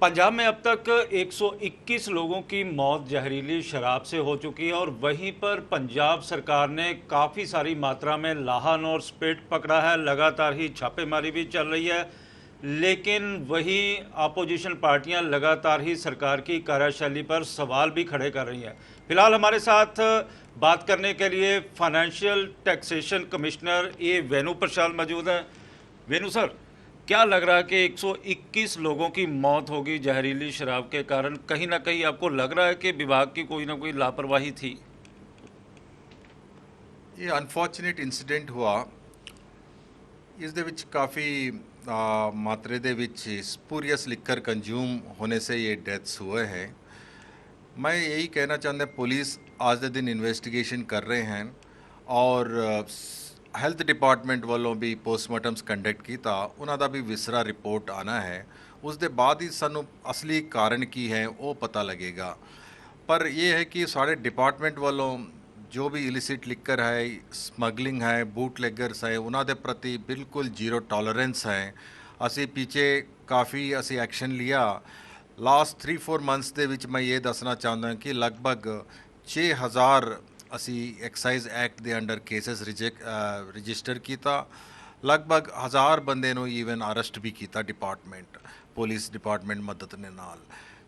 पंजाब में अब तक 121 लोगों की मौत जहरीली शराब से हो चुकी है और वहीं पर पंजाब सरकार ने काफ़ी सारी मात्रा में लाहन और स्पिरिट पकड़ा है। लगातार ही छापेमारी भी चल रही है, लेकिन वही अपोजिशन पार्टियां लगातार ही सरकार की कार्यशैली पर सवाल भी खड़े कर रही हैं। फिलहाल हमारे साथ बात करने के लिए फाइनेंशियल टैक्सेशन कमिश्नर ए वेणु प्रसाद मौजूद हैं। वेणु सर, क्या लग रहा है कि 121 लोगों की मौत होगी जहरीली शराब के कारण? कहीं ना कहीं आपको लग रहा है कि विभाग की कोई ना कोई लापरवाही थी? ये ਅਨਫੋਰਚੂਨੇਟ ਇਨਸੀਡੈਂਟ हुआ। ਇਸ ਦੇ ਵਿੱਚ ਕਾਫੀ मात्रे ਦੇ ਵਿੱਚ स्पूरियस लिकर कंज्यूम होने से ये डेथ्स हुए हैं। मैं यही कहना चाहता पुलिस आज के दिन इन्वेस्टिगेशन कर रहे हैं और ਹੈਲਥ ਡਿਪਾਰਟਮੈਂਟ ਵੱਲੋਂ ਵੀ ਪੋਸਟਮਾਰਟਮਸ ਕੰਡਕਟ ਕੀਤਾ, ਉਹਨਾਂ ਦਾ ਵੀ ਵਿਸਰਾ ਰਿਪੋਰਟ ਆਣਾ ਹੈ। ਉਸ ਦੇ ਬਾਅਦ ਹੀ ਸਾਨੂੰ ਅਸਲੀ ਕਾਰਨ ਕੀ ਹੈ ਉਹ ਪਤਾ ਲੱਗੇਗਾ। ਪਰ ਇਹ ਹੈ ਕਿ ਸਾਡੇ ਡਿਪਾਰਟਮੈਂਟ ਵੱਲੋਂ ਜੋ ਵੀ ਇਲਿਸਿਟ ਲਿਕਰ ਹੈ, ਸਮਗਲਿੰਗ ਹੈ, ਬੂਟਲੈਗਰਸ ਹੈ, ਉਹਨਾਂ ਦੇ ਪ੍ਰਤੀ ਬਿਲਕੁਲ ਜ਼ੀਰੋ ਟੋਲਰੈਂਸ ਹੈ। ਅਸੀਂ ਪਿੱਛੇ ਕਾਫੀ ਐਕਸ਼ਨ ਲਿਆ। ਲਾਸਟ 3-4 ਮੰਥਸ ਦੇ ਵਿੱਚ ਮੈਂ ਇਹ ਦੱਸਣਾ ਚਾਹੁੰਦਾ ਕਿ ਲਗਭਗ 6000 ਅਸੀਂ ਐਕਸਾਈਜ਼ ਐਕਟ ਦੇ ਅੰਡਰ ਕੇਸਿਸ ਰਜਿਸਟਰ ਕੀਤਾ। ਲਗਭਗ 1000 ਬੰਦੇ ਨੂੰ ਈਵਨ ਅਰੈਸਟ ਵੀ ਕੀਤਾ ਡਿਪਾਰਟਮੈਂਟ, ਪੁਲਿਸ ਡਿਪਾਰਟਮੈਂਟ ਮਦਦ ਦੇ ਨਾਲ।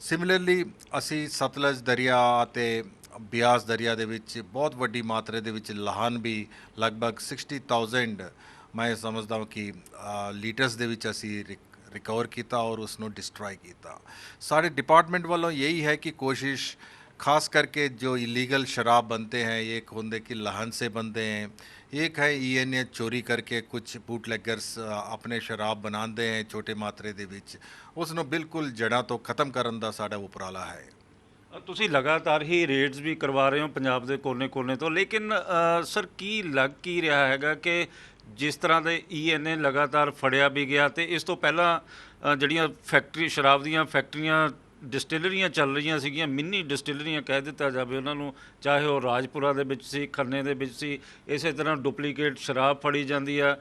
ਸਿਮਿਲਰਲੀ ਅਸੀਂ ਸਤਲੁਜ ਦਰਿਆ ਅਤੇ ਬਿਆਸ ਦਰਿਆ ਦੇ ਵਿੱਚ ਬਹੁਤ ਵੱਡੀ ਮਾਤਰਾ ਦੇ ਵਿੱਚ ਲਾਹਨ ਵੀ ਲਗਭਗ 60,000 ਮੈਂ ਸਮਝਦਾ ਕਿ ਲੀਟਰਸ ਦੇ ਵਿੱਚ ਅਸੀਂ ਰਿਕਵਰ ਕੀਤਾ और उसਨੂੰ डिस्ट्रॉय किया। सारे डिपार्टमेंट वालों यही है कि कोशिश खास करके जो इलीगल शराब बनते हैं, एक होंगे कि लहन से बनते हैं, एक है ईएनए चोरी करके कुछ बूटलैगर्स अपने शराब बनाते हैं छोटे मात्रे ਦੇ ਵਿੱਚ, उसਨੂੰ ਬਿਲਕੁਲ ਜੜ੍ਹਾਂ ਤੋਂ ਖਤਮ ਕਰਨ ਦਾ ਸਾਡਾ ਉਪਰਾਲਾ ਹੈ। ਤੁਸੀਂ ਲਗਾਤਾਰ ਹੀ ਰੇਡਸ ਵੀ ਕਰਵਾ ਰਹੇ ਹੋ ਪੰਜਾਬ ਦੇ ਕੋਨੇ-ਕੋਨੇ ਤੋਂ, ਲੇਕਿਨ ਸਰ ਕੀ ਲੱਗ ਕੀ ਰਿਹਾ ਹੈਗਾ ਕਿ ਜਿਸ ਤਰ੍ਹਾਂ ਦੇ ਈਐਨਏ ਲਗਾਤਾਰ ਫੜਿਆ ਵੀ ਗਿਆ ਤੇ ਇਸ ਤੋਂ ਪਹਿਲਾਂ ਜਿਹੜੀਆਂ ਫੈਕਟਰੀ ਸ਼ਰਾਬ ਦੀਆਂ ਫੈਕਟਰੀਆਂ ਡਿਸਟਿਲਰੀਆਂ ਚੱਲ ਰਹੀਆਂ ਸੀਗੀਆਂ, ਮਿੰਨੀ ਡਿਸਟਿਲਰੀਆਂ ਕਹਿ ਦਿੱਤਾ ਜਾਵੇ ਉਹਨਾਂ ਨੂੰ, ਚਾਹੇ ਉਹ ਰਾਜਪੁਰਾ ਦੇ ਵਿੱਚ ਸੀ, ਖੰਨੇ ਦੇ ਵਿੱਚ ਸੀ, ਇਸੇ ਤਰ੍ਹਾਂ ਡੁਪਲੀਕੇਟ ਸ਼ਰਾਬ ਫੜੀ ਜਾਂਦੀ ਆ।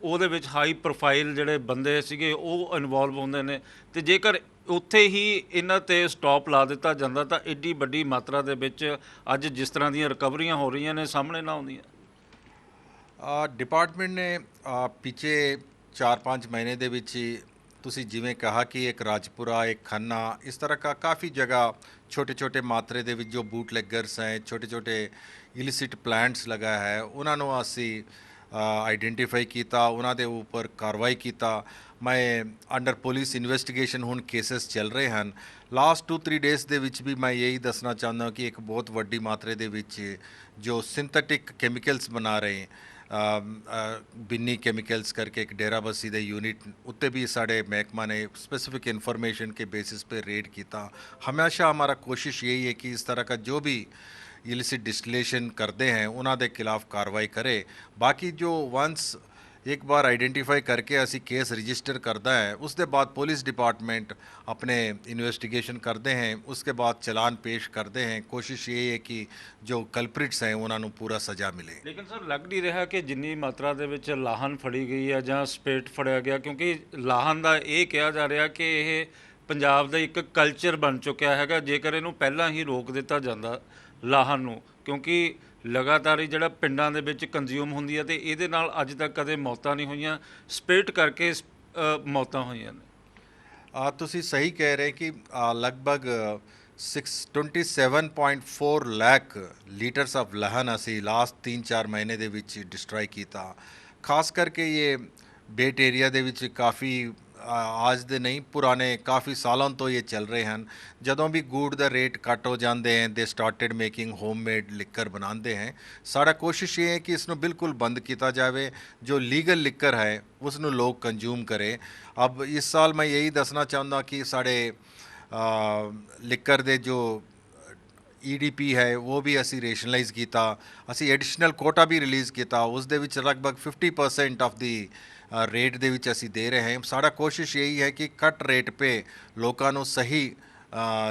ਉਹਦੇ ਵਿੱਚ ਹਾਈ ਪ੍ਰੋਫਾਈਲ ਜਿਹੜੇ ਬੰਦੇ ਸੀਗੇ ਉਹ ਇਨਵੋਲਵ ਹੁੰਦੇ ਨੇ, ਤੇ ਜੇਕਰ ਉੱਥੇ ਹੀ ਇਹਨਾਂ 'ਤੇ ਸਟਾਪ ਲਾ ਦਿੱਤਾ ਜਾਂਦਾ ਤਾਂ ਐਡੀ ਵੱਡੀ ਮਾਤਰਾ ਦੇ ਵਿੱਚ ਅੱਜ ਜਿਸ ਤਰ੍ਹਾਂ ਦੀਆਂ ਰਿਕਵਰੀਆਂ ਹੋ ਰਹੀਆਂ ਨੇ ਸਾਹਮਣੇ ਨਾ ਆਉਂਦੀਆਂ। ਡਿਪਾਰਟਮੈਂਟ ਨੇ ਪਿੱਛੇ 4-5 ਮਹੀਨੇ ਦੇ ਵਿੱਚ ਤੁਸੀਂ ਜਿਵੇਂ ਕਹਾ ਕਿ ਇੱਕ ਰਾਜਪੁਰਾ, ਇੱਕ ਖੰਨਾ, ਇਸ ਤਰ੍ਹਾਂ का काफ़ी जगह छोटे छोटे मात्रे ਦੇ ਵਿੱਚ ਜੋ ਬੂਟਲੈਗਰਸ ਹੈ, ਛੋਟੇ ਛੋਟੇ ਇਲਿਸਿਟ ਪਲਾਂਟਸ ਲਗਾ ਹੈ, ਉਹਨਾਂ ਨੂੰ ਅਸੀਂ ਆਈਡੈਂਟੀਫਾਈ ਕੀਤਾ, ਉਹਨਾਂ ਦੇ ਉੱਪਰ ਕਾਰਵਾਈ ਕੀਤਾ। ਮੈਂ ਅੰਡਰ ਪੁਲਿਸ ਇਨਵੈਸਟੀਗੇਸ਼ਨ ਹੁਣ ਕੇਸਿਸ ਚੱਲ ਰਹੇ ਹਨ। ਲਾਸਟ 2-3 ਡੇਜ਼ ਦੇ ਵਿੱਚ ਵੀ ਮੈਂ ਇਹੀ ਦੱਸਣਾ ਚਾਹੁੰਦਾ ਕਿ ਇੱਕ ਬਹੁਤ ਵੱਡੀ ਮਾਤਰੇ ਦੇ ਵਿੱਚ ਜੋ ਸਿੰਥੈਟਿਕ ਕੈਮੀਕਲਸ ਬਣਾ ਰਹੇ ਬਿੰਨੀ ਕੈਮੀਕਲਸ ਕਰਕੇ ਇੱਕ ਡੇਰਾਬੱਸੀ ਦੇ यूनिट उत्ते भी साढ़े महकमा ने स्पेसिफिक इन्फॉर्मेशन के बेसिस पे रेड किया। हमेशा हमारा कोशिश यही है कि इस तरह का जो भी इलिसिट डिस्टिलेशन करते हैं उन्होंने खिलाफ कार्रवाई करे। बाकी जो वंस एक बार आइडेंटिफाई करके असी केस रजिस्टर करता है, उसके बाद पुलिस डिपार्टमेंट अपने इन्वेस्टिगेशन करते हैं, उसके बाद चलान पेश करते हैं। कोशिश ये है कि जो कल्प्रिट्स हैं उन्होंने पूरा सज़ा मिले। लेकिन सर लग नहीं रहा कि जिन्नी मात्रा ਦੇ ਵਿੱਚ ਲਾਹਨ ਫੜੀ ਗਈ ਹੈ ਜਾਂ ਸਪਿਰਿਟ ਫੜਿਆ ਗਿਆ, ਕਿਉਂਕਿ ਲਾਹਨ ਦਾ ਇਹ ਕਿਹਾ ਜਾ ਰਿਹਾ ਕਿ ਇਹ ਪੰਜਾਬ ਦਾ ਇੱਕ ਕਲਚਰ ਬਣ ਚੁੱਕਿਆ ਹੈਗਾ। ਜੇਕਰ ਇਹਨੂੰ ਪਹਿਲਾਂ ਹੀ ਰੋਕ ਦਿੱਤਾ ਜਾਂਦਾ ਲਾਹਨ ਨੂੰ, ਕਿਉਂਕਿ ਲਗਾਤਾਰ ਹੀ ਜਿਹੜਾ ਪਿੰਡਾਂ ਦੇ ਵਿੱਚ ਕੰਜ਼ਿਊਮ ਹੁੰਦੀ ਹੈ ਤੇ ਇਹਦੇ ਨਾਲ ਅੱਜ ਤੱਕ ਕਦੇ ਮੌਤਾਂ ਨਹੀਂ ਹੋਈਆਂ, ਸਪਿਰਿਟ ਕਰਕੇ ਮੌਤਾਂ ਹੋਈਆਂ ਨੇ। ਤੁਸੀਂ ਸਹੀ ਕਹਿ ਰਹੇ ਕਿ ਲਗਭਗ 27.4 ਲੱਖ ਲੀਟਰਸ ਆਫ ਲਹਨ ਅਸੀਂ ਲਾਸਟ 3-4 ਮਹੀਨੇ ਦੇ ਵਿੱਚ ਡਿਸਟਰੋਏ ਕੀਤਾ। ਖਾਸ ਕਰਕੇ ਇਹ ਬੇਟ ਏਰੀਆ ਦੇ ਵਿੱਚ ਕਾਫੀ आज ਦੇ ਨਹੀਂ ਪੁਰਾਣੇ ਕਾਫੀ ਸਾਲਾਂ ਤੋਂ ਇਹ ਚੱਲ ਰਹੇ ਹਨ। ਜਦੋਂ ਵੀ ਗੁੜ ਦਾ ਰੇਟ ਘੱਟ ਹੋ ਜਾਂਦੇ हैं ਦੇ ਸਟਾਰਟਡ ਮੇਕਿੰਗ ਹੋਮਮੇਡ ਲਿਕਰ ਬਣਾਉਂਦੇ हैं। ਸਾਡਾ ਕੋਸ਼ਿਸ਼ ਇਹ ਹੈ ਕਿ ਇਸ ਨੂੰ ਬਿਲਕੁਲ ਬੰਦ ਕੀਤਾ ਜਾਵੇ। ਜੋ ਲੀਗਲ ਲਿਕਰ ਹੈ ਉਸ ਨੂੰ ਲੋਕ ਕੰਜ਼ੂਮ ਕਰੇ। अब इस साल मैं यही दसना चाहता कि साढ़े लिकर दे जो EDP है वो भी असी रेशनलाइज किया, असी एडिशनल कोटा भी रिलीज़ किया। उस दे विच लगभग 50% ऑफ दी रेट दे विच असी दे रहे हैं। साड़ा कोशिश यही है कि कट रेट पे लोगों को सही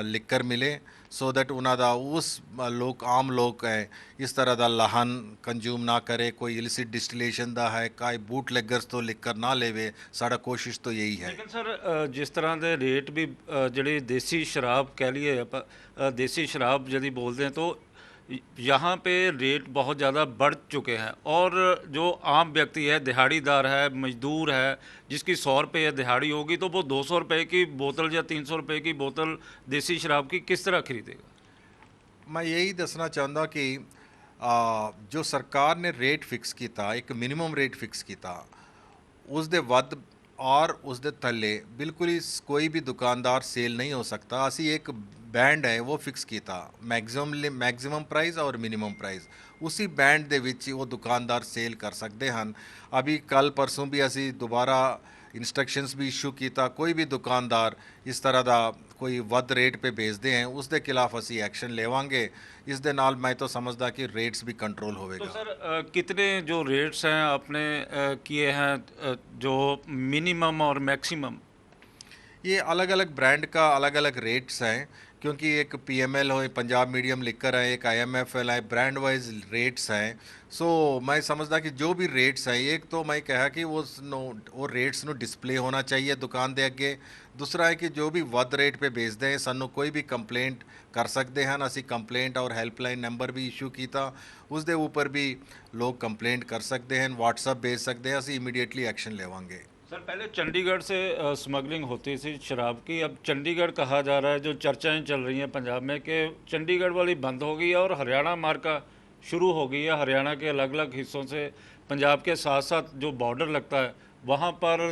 ਲਿਕਰ ਮਿਲੇ ਸੋ ਦੈਟ ਉਹਨਾਂ ਦਾ ਉਸ ਲੋਕ ਆਮ ਲੋਕ ਹੈ ਇਸ ਤਰ੍ਹਾਂ ਦਾ ਲਾਹਨ ਕੰਜ਼ਿਊਮ ਨਾ ਕਰੇ, ਕੋਈ ਇਲਿਸਿਟ ਡਿਸਟਿਲੇਸ਼ਨ ਦਾ ਹੈ, ਕਾਈ ਬੂਟ ਲੈਗਰਸ ਤੋਂ ਲਿਕਰ ਨਾ ਲੈਵੇ। ਸਾਡਾ ਕੋਸ਼ਿਸ਼ ਤਾਂ ਯਹੀ ਹੈ। लेकिन सर जिस तरह के रेट भी ਜਿਹੜੀ देसी शराब कह लिए ਆਪਾਂ देसी शराब यदि बोलते हैं तो यहाँ पे रेट बहुत ज़्यादा बढ़ चुके हैं और जो आम व्यक्ति है, दिहाड़ीदार है, मजदूर है, जिसकी 100 रुपये दिहाड़ी होगी तो वो 200 रुपये की बोतल या 300 रुपये की बोतल देसी शराब की किस तरह खरीदेगा? मैं यही दसना चाहता कि जो सरकार ने रेट फिक्स किया, एक मिनिमम रेट फिक्स किया, उसके वध और उसके थले बिल्कुल ही कोई भी दुकानदार सेल नहीं हो सकता। असी एक बैंड है वो फिक्स किया, मैक्सिमम प्राइस और मिनिमम प्राइस, उसी बैंड दे विच वो दुकानदार सेल कर सकते हैं। अभी कल परसों भी असी दोबारा इंस्ट्रक्शंस भी इशू किया, कोई भी दुकानदार इस तरह का कोई वध रेट पे बेचते हैं उसके खिलाफ असी एक्शन लेवांगे। इस दे नाल मैं तो समझदा कि रेट्स भी कंट्रोल तो होवेगा। सर कितने जो रेट्स हैं आपने किए हैं जो मिनिमम और मैक्सिमम? ये अलग अलग ब्रांड का अलग अलग रेट्स हैं, क्योंकि एक पीएमएल हो, पंजाब मीडियम लिकर है, एक आईएमएफएल है, ब्रांड वाइज रेट्स हैं। सो मैं समझदा कि जो भी रेट्स हैं, एक तो मैं कहा कि वो रेट्स नो डिस्प्ले होना चाहिए दुकान दे अगे। दूसरा है कि जो भी वध रेट पे बेचते हैं सानू कोई भी कंप्लेंट कर सकते हैं। असी कंप्लेंट और हेल्पलाइन नंबर भी इशू किया, उस दे ऊपर भी लोग कंप्लेंट कर सकते हैं, व्हाट्सअप भेज सकते हैं, असी इमीडिएटली एक्शन लेवांगे। सर पहले चंडीगढ़ से स्मगलिंग होती थी शराब की, अब चंडीगढ़ कहा जा रहा है, जो चर्चाएं चल रही हैं पंजाब में कि चंडीगढ़ वाली बंद हो गई है और हरियाणा मार्का शुरू हो गई है। हरियाणा के अलग अलग हिस्सों से पंजाब के साथ साथ जो बॉर्डर लगता है वहाँ पर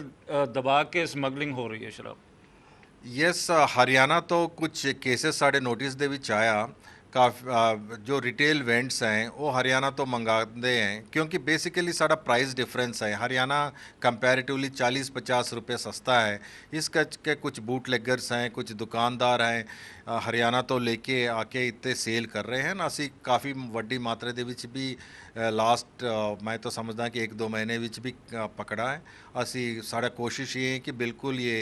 दबा के स्मगलिंग हो रही है शराब। यस, हरियाणा तो कुछ केसेस साढ़े नोटिस दे विच आया। काफ़ी जो रिटेल वेंट्स हैं वो हरियाणा तो मंगाते हैं, क्योंकि बेसिकली साड़ा प्राइस डिफरेंस है। हरियाणा कंपैरेटिवली 40-50 रुपये सस्ता है। इस के कुछ बूट लेगर्स हैं, कुछ दुकानदार हैं हरियाणा तो लेके आके इतने सेल कर रहे हैं ना। असी काफ़ी वड्डी मात्रा दे विच भी लास्ट मैं तो समझदा कि 1-2 महीने विच भी पकड़ा है। असी साड़ा कोशिश ये है कि बिल्कुल ये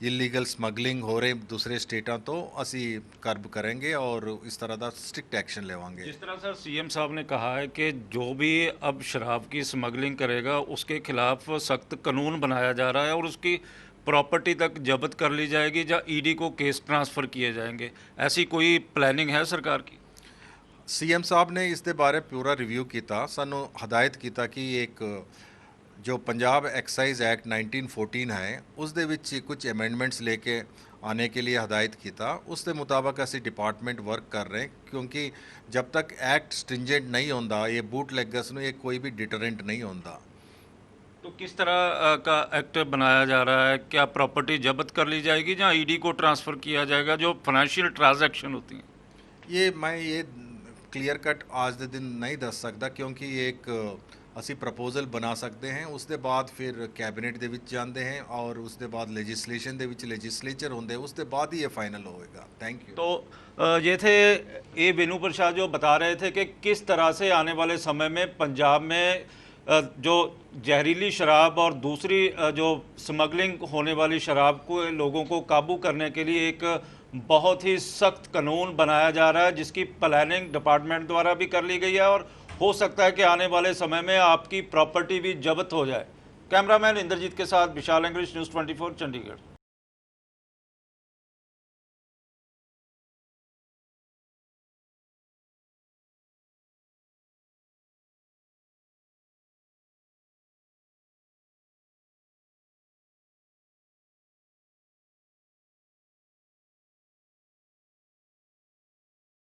इलीगल स्मगलिंग हो रहे दूसरे स्टेटा तो असी कर्ब करेंगे और इस तरह का स्ट्रिक्ट एक्शन लेवांगे। जिस तरह सर सीएम साहब ने कहा है कि जो भी अब शराब की स्मगलिंग करेगा उसके खिलाफ सख्त कानून बनाया जा रहा है और उसकी प्रॉपर्टी तक जब्त कर ली जाएगी या ईडी को केस ट्रांसफ़र किए जाएंगे, ऐसी कोई प्लानिंग है सरकार की? सीएम साहब ने इसके बारे पूरा रिव्यू किया, सानू हदायत किया कि एक जो पंजाब एक्साइज एक्ट 1914 है उस दे विच कुछ अमेंडमेंट्स लेके आने के लिए हदायत किया। उसके मुताबिक असी डिपार्टमेंट वर्क कर रहे हैं, क्योंकि जब तक एक्ट स्ट्रिंजेंट नहीं होता ये बूट लेगर्स में ये कोई भी डिटरेंट नहीं होता। तो किस तरह का एक्ट बनाया जा रहा है? क्या प्रॉपर्टी जब्त कर ली जाएगी या ईडी को ट्रांसफ़र किया जाएगा जो फाइनेंशियल ट्रांजैक्शन होती हैं? ये मैं ये क्लियर कट आज के दिन नहीं दस सकता, क्योंकि एक असी प्रपोजल बना सकते हैं, उसके बाद फिर कैबिनेट दे विच जाते हैं और उसके बाद लेजिस्लेशन दे विच लेजिस्लेचर होंगे, उसके बाद ही ये फाइनल होएगा। Thank you. तो ये थे ए बेनू प्रसाद जो बता रहे थे कि किस तरह से आने वाले समय में पंजाब में जो जहरीली शराब और दूसरी जो स्मगलिंग होने वाली शराब को लोगों को काबू करने के लिए एक बहुत ही सख्त कानून बनाया जा रहा है, जिसकी प्लानिंग डिपार्टमेंट द्वारा भी कर ली गई है और हो सकता है कि आने वाले समय में आपकी प्रॉपर्टी भी जब्त हो जाए। कैमरामैन इंद्रजीत के साथ विशाल इंग्लिश, न्यूज़ 24 चंडीगढ़।